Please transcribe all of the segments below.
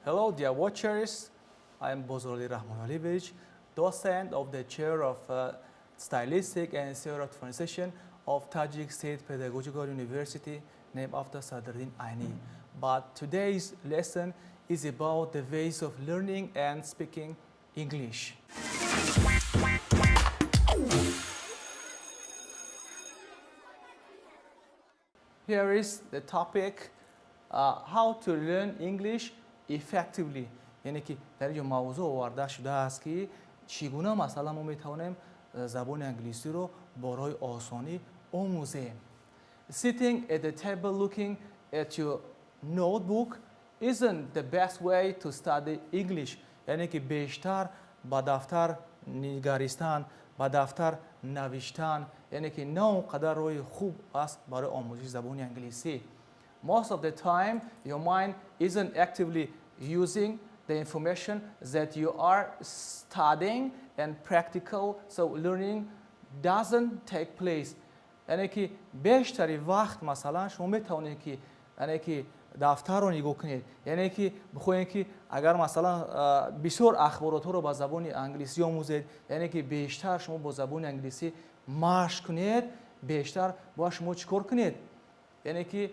Hello, dear watchers. I am Bozorli Rahmanaliyevich, docent of the chair of Stylistic and Theoretic Translation of Tajik State Pedagogical University, named after Sadruddin Aini. But today's lesson is about the ways of learning and speaking English. Here is the topic, how to learn English effectively. یعنی که در اینجا موضوع آورده شده است که چگونه مثلا ما میتوانیم زبان انگلیسی رو برای آسانی آموزیم. Sitting at the table looking at your notebook isn't the best way to study English. یعنی که بیشتر با دفتر نگریستن، با دفتر نوشتن، یعنی که نه اونقدر روی خوب است برای آموزش زبان انگلیسی. Most of the time, your mind isn't actively using the information that you are studying and practical, so learning doesn't take place. یعنی که بیشتری وقت مثلا شما میتونید که یعنی که دفتر رو نگاه کنید، یعنی که بخواید که اگر مثلا بسیار اخبارات رو با زبان انگلیسی آموزید، یعنی که بیشتر شما با زبان انگلیسی مشق کنید، بیشتر با شما چیکار کنید، یعنی که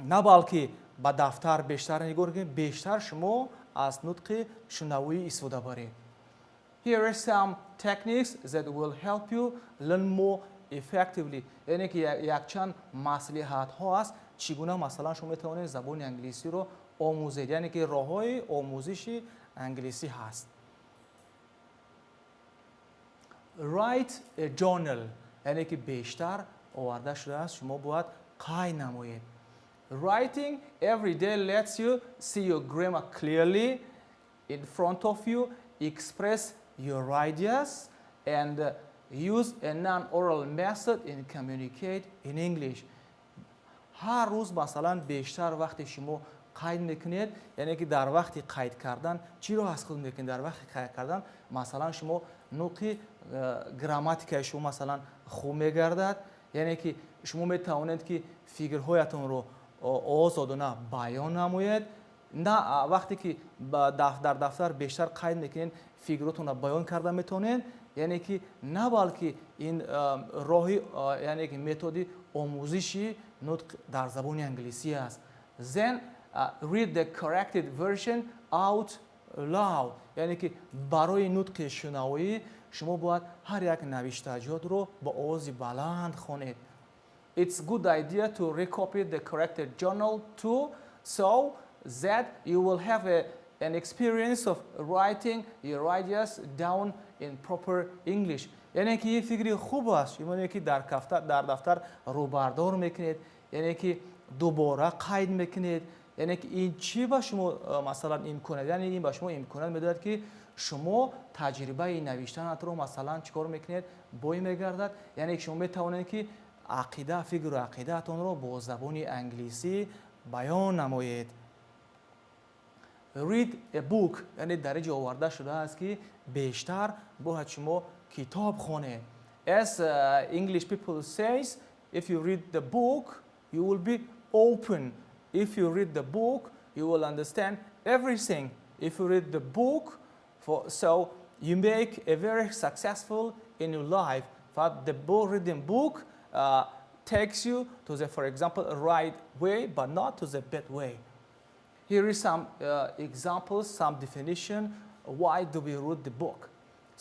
نه بلکه با دفتر بیشتر نگاه کنید، بیشتر شما از نطق شنوایی استفاده برید. Here are some techniques that will help you learn more effectively. یعنی که یک چند مصلحت ها است چگونه مثلا شما میتونید زبان انگلیسی رو آموزید، یعنی که راههای آموزش انگلیسی هست. Write a journal، یعنی که بیشتر آورده شده است شما باید قید نمایید. Writing every day lets you see your grammar clearly in front of you, express your ideas, and use a non-oral method in communicate in English. هر روز مثلا بیشتر وقتی شما قید میکنید، یعنی که در وقت قید کردن چی رو حس میکنید؟ در وقت قید کردن مثلا شما نطق گراماتیک شما مثلا خوب میگردد، یعنی که شما میتوانید که فیگرهایتون رو آزادانه بیان نمایید. نه وقتی که در دفتر بیشتر قید میکنید فیگراتون رو بیان کرده میتونید، یعنی که نه بلکه این راهی یعنی که متد آموزشی نطق در زبان انگلیسی است. Then read the corrected version out loud، یعنی که برای نطق شنوایی شما باید هر یک نوشتجات رو با آواز بلند خوانید. It's a good idea to recopy the corrected journal too, so that you will have an experience of writing your ideas down in proper English. یعنی که این فکری خوب است، یعنی که در دفتر رو بردار میکنید، یعنی که دوباره قید میکنید، یعنی که این چی با شما مثلا امکانات، یعنی این با شما امکانات میدهد که شما تجربه نوشتن رو مثلا چیکار میکنید بوی میگردد، یعنی که شما میتوانید که عقیده فکر و عقیدهتون رو با زبان انگلیسی بیان نمایید. Read a book، یعنی در اینجا آورده شده است که بیشتر باید شما کتاب خوانید. As English people says, if you read the book, you will be open. If you read the book, you will understand everything. If you read the book, so you make a very successful in your life. But the reading book takes you to the, for example, right way, but not to the bad way. Here is some examples, some definition. Why do we read the book?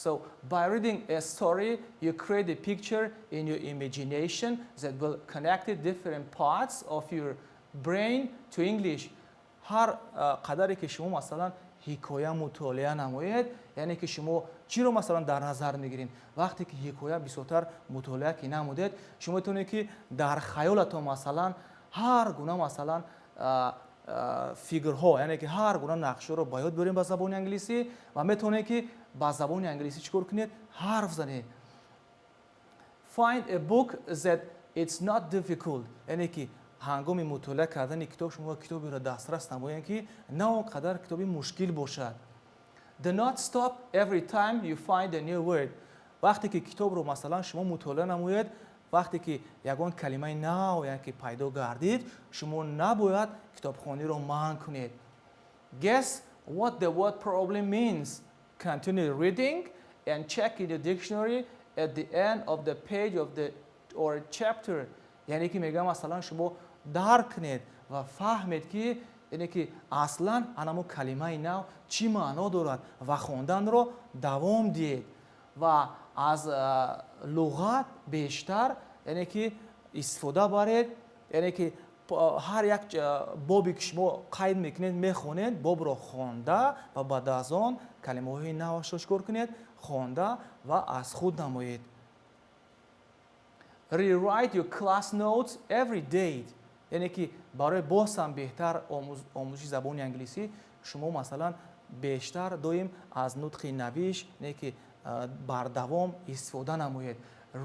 So by reading a story, you create a picture in your imagination that will connect different parts of your brain to English. هر قدری که شما مثلا حکایه مطالعه نمایید، یعنی که شما چی رو مثلا در نظر میگیرین؟ وقتی که حکایه بسیار مطالعه که نمودید، شما میتونید که در خیالتون مثلا هر گونه مثلا فیگرها، یعنی که هر گونه نقشه رو باید بریم با زبان انگلیسی و میتونید که با زبان انگلیسی چیکار کنید؟ حرف زنید. Find a book that it's not difficult، یعنی که ҳангоми мутолиа кардани китоб шумо китоберо дастрас намоед ки на он қадар китоби мушкил бошад. Do not stop every time you find a new word. вақте ки китобро масалан шумо мутолиа намоед, вақте ки ягон калимаи нав яке пайдо гардид, шумо набояд китобхониро манъ кунед. Guess what the word problem means. Continue reading and check in the dictionary at the end of the page of the or chapter. یعنی که میگم مثلا شما درک کنید و فهمید که یعنی که اصلا انمو کلمه نو چی معنا دارد و خواندن رو دوام دید و از لغت بیشتر یعنی که استفاده برید. یعنی که هر یک بابی که شما قید میکنید میخونید، باب رو خوانده و بعد از آن کلمه های نو شکر کنید، خوانده و از خود نمایید. Rewrite your class notes every day. یعنی که برای باز هم بهتر آموزش زبان انگلیسی شما مثلا بیشتر دویم از نطق نویش یعنی که بر دوام استفاده نمایید.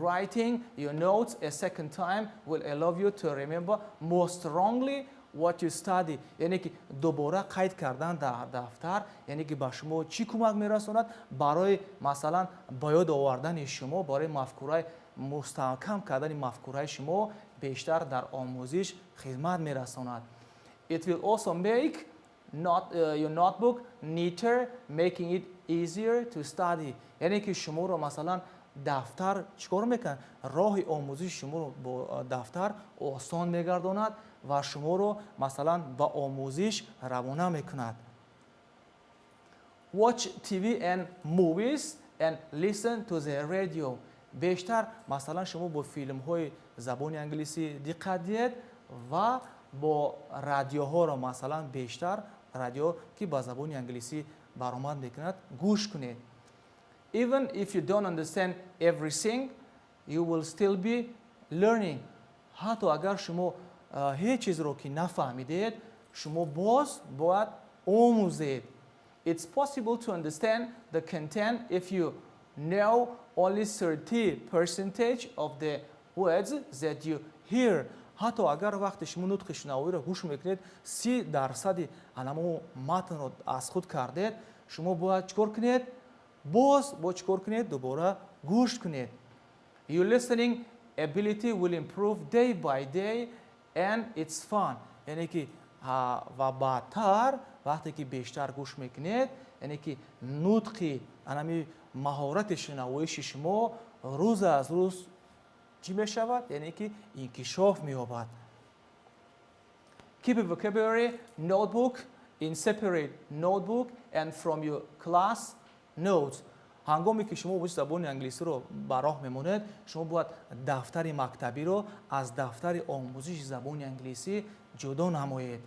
Writing your notes a second time will allow you to remember more strongly what you study. یعنی که دوباره قید کردن در دفتر یعنی که به شما چی کمک میرساند؟ برای مثلا به یاد آوردن شما، برای مفکورهای مستحکم کردن مفکورهای شما بیشتر در آموزش خدمت میرساند. It will also make your notebook neater, making it easier to study. یعنی که شما رو مثلا دفتر چیکار میکنه؟ راه آموزش شما رو با دفتر آسان میگرداند و شما رو مثلا با آموزش روانه میکند. Watch TV and movies and listen to the radio. بیشتر مثلا شما با فیلم های زبان انگلیسی دقت دید و با رادیوها رو مثلا بیشتر رادیو که با زبان انگلیسی برآمد میکند گوش کنید. Even if you don't understand everything, you will still be learning. حتی اگر شما هیچ چیز رو که نفهمیدید، شما باز باید آموزید. It's possible to understand the content if you know only 30% of the words that you hear. حتی اگر وقتی شما نطق شنوایی را گوش میکنید 30% انمو متن رو از خود کردید، شما باید چکار کنید؟ باز چکار کنید؟ دوباره گوش کنید. Your listening ability will improve day by day and it's fun. یعنی که و بعدتر وقتی که بیشتر گوش میکنید یعنی که نطقی انمی مهارت شنوایش شما روز از روز چی میشود؟ یعنی که انکشاف مییابد. Keep a vocabulary notebook in separate notebook and from your class notes. هنگامی که شما زبان انگلیسی رو براه میمونید، شما باید دفتر مکتبی رو از دفتر آموزش زبان انگلیسی جدا نمایید.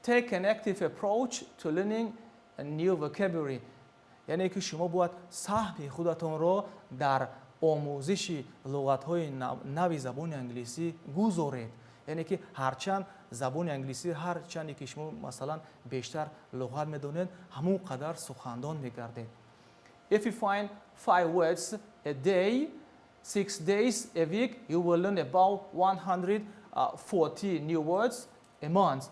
Take an active approach to learning a new vocabulary. یعنی که شما باید سهم خودتون رو در آموزش لغت‌های نوی زبان انگلیسی گذارید. یعنی که هرچند زبان انگلیسی هرچندی که شما مثلا بیشتر لغت میدونید همون قدر سخندان میگردید. If you find 5 words a day, 6 days a week, you will learn about 140 new words a month.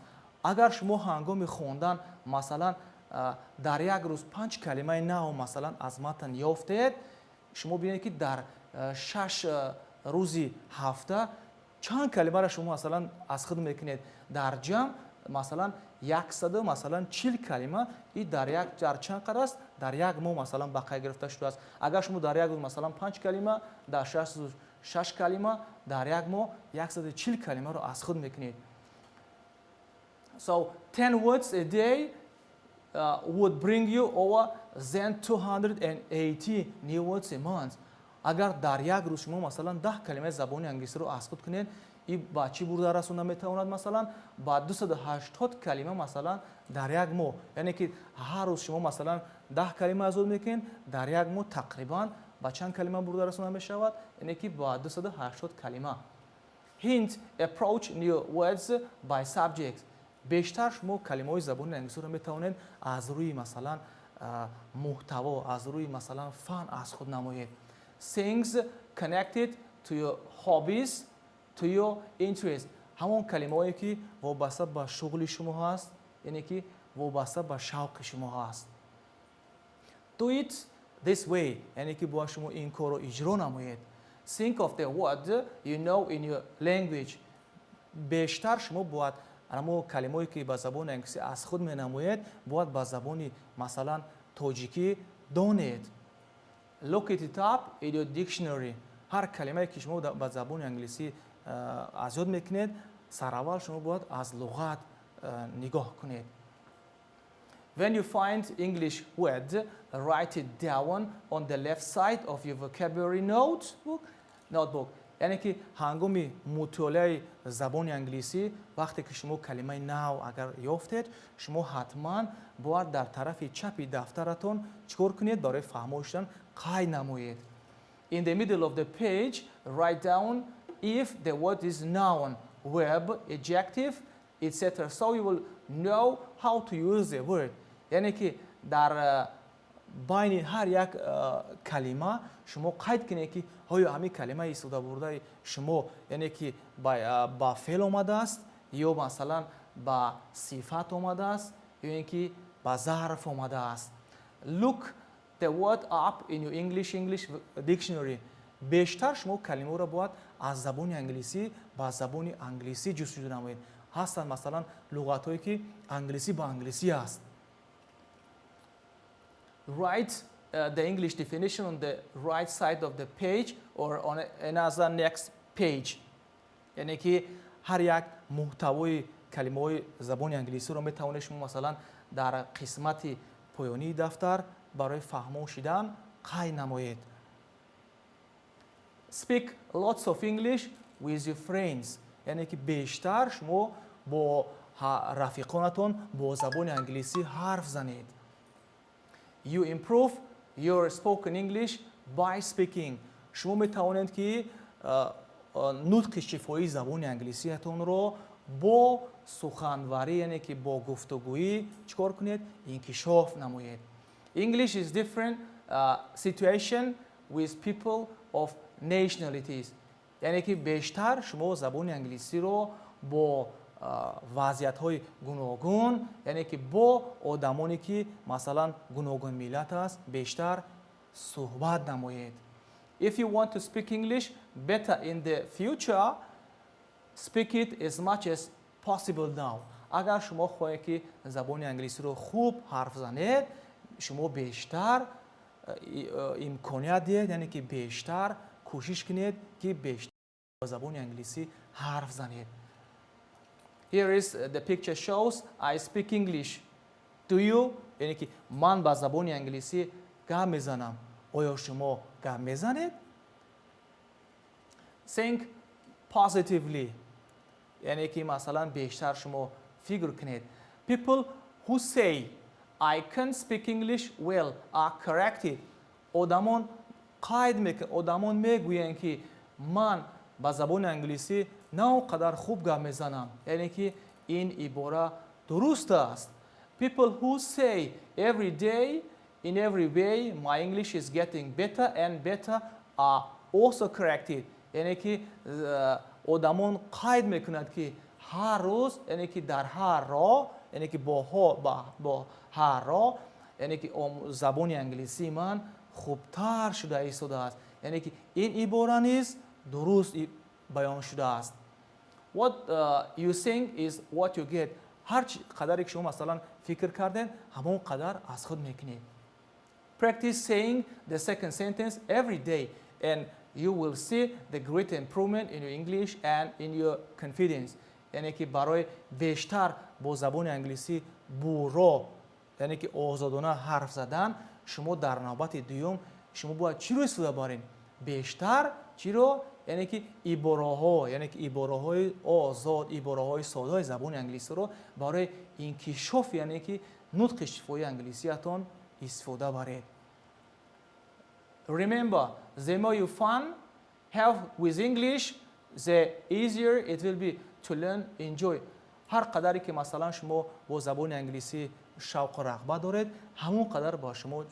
اگر شما هنگام خوندن مثلا در یک روز 5 کلمه نو مثلا از متن یافتید، شما ببینید که در 6 روزی هفته چند کلمه را شما مثلا از خود میکنید. در جمع مثلا 140 کلمه این در چند قدر است؟ در یک ماه مثلا بقیه گرفته شده است. اگر شما در یک روز مثلا 5 کلمه، در 6 کلمه، در یک ماه 140 کلمه رو از خود میکنید. So 10 words a day would bring you over then 280 new words a month. اگر در یک روز شما مثلا 10 کلمه زبان انگلیسی رو از خود کنید، این با چی برده رسونه میتواند مثلا با 280 کلمه مثلا در یک ماه. یعنی که هر روز شما مثلا 10 کلمه از خود میکنید، در یک ماه تقریبا با چند کلمه برده رسونه میشود؟ یعنی که با 280 کلمه. Hint: approach new words by subject. بیشتر شما کلمه‌های زبان انگلیسی رو میتوانید از روی مثلا محتوا، از روی مثلا فن از خود نمایید. Things connected to your hobbies, to your interests. همون کلمه‌ای که وابسته به شغل شما هست، یعنی که وابسته به شوق شما هست. Do it this way، یعنی که با شما این کار رو اجرا نمایید. Think of the word you know in your language. بیشتر شما باید اما کلمه‌ای که به زبان انگلیسی از خود می‌نمایید باید به زبان مثلا تاجیکی دانید. Look it up in your dictionary. هر کلمه‌ای که شما به زبان انگلیسی از یاد میکنید سر اول شما باید از لغت نگاه کنید. When you find English word, write it down on the left side of your vocabulary notebook. یعنی که هنگام مطالعه زبان انگلیسی وقتی که شما کلمه نو اگر یافتید شما حتما باید در طرف چپ دفترتون چیکار کنید؟ برای فهمیدن قید نمایید. In the middle of the page, write down if the word is noun, verb, adjective, etc. So you will know how to use the word. یعنی که در بین هر یک کلمه شما قید کنید که آیا همین کلمه استفاده برده شما یعنی که با فعل آمده است یا مثلا با صفت آمده است یا اینکه با ظرف آمده است. Look the word up in your English dictionary. بیشتر شما کلمه را باید از زبان انگلیسی با زبان انگلیسی جستجو نمایید. هستند مثلا لغت هایی که انگلیسی با انگلیسی است. Write the English definition on the right side of the page or on another next page. یعنی که هر یک محتوای کلمه‌های زبان انگلیسی رو میتوانید شما مثلا در قسمت پایانی دفتر برای فهمیدن قید نمایید. Speak lots of English with your friends. یعنی که بیشتر شما با رفیقانتون با زبان انگلیسی حرف زنید. You improve your spoken English by speaking. شما میتوانید که نطق شفاهی زبان انگلیسیتون رو با سخنوری یعنی که با گفتگویی چیکار کنید؟ انکشاف نمایید. English is different situation with people of nationalities. یعنی که بیشتر شما زبان انگلیسی رو با وضعیت‌های گوناگون یعنی که با آدمانی که مثلا گوناگون ملت است بیشتر صحبت نمایید. If you want to speak English better in the future, speak it as much as possible now. اگر شما خواهید که زبان انگلیسی رو خوب حرف زنید شما بیشتر امکانیت دید یعنی که بیشتر کوشش کنید که بیشتر زبان انگلیسی حرف زنید. Here is the picture shows I speak English. Do you? یعنی که من با زبان انگلیسی گپ میزنم. آیا شما گپ میزنید؟ Think positively. یعنی که مثلا بیشتر شما فکر کنید. People who say I can speak English well are corrected. آدمان قید میکنن. آدمان میگویند که من با زبان انگلیسی نه قدر خوب گپ میزنم. یعنی که این عبارت درست است. People who say every day in every way my English is getting better and better are also corrected. یعنی که آدمان قید میکنند که هر روز یعنی که در هر راه یعنی که با هر راه یعنی که زبان انگلیسی من خوبتر شده ایستاده است. یعنی که این عبارت نیز درست بیان شده است. What you think is what you get. هر قدری که شما مثلا فکر کردین همون قدر از خود میکنید. Practice saying the second sentence every day and you will see the great improvement in your English and in your confidence. یعنی که برای بیشتر با زبان انگلیسی برو یعنی که آزادانه حرف زدن شما در نوبت دوم شما باید چی رو استفاده بارین؟ بیشتر چی رو؟ یعنی که عباره‌ها یعنی که عباره‌های آزاد عباره‌های ساده زبان انگلیسی رو برای انکشاف یعنی که نطق شفاهی انگلیسیتون استفاده بارید. Remember, the more you fun have with English, the easier it will be to learn, enjoy. هر قدری که مثلا شما با زبان انگلیسی شوق و رغبت دارید همون قدر با شما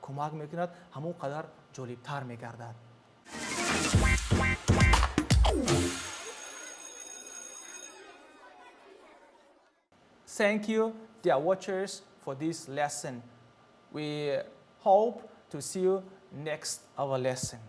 کمک میکند همون قدر جالبتر میگردد. Thank you, dear watchers, for this lesson. We hope to see you next our lesson.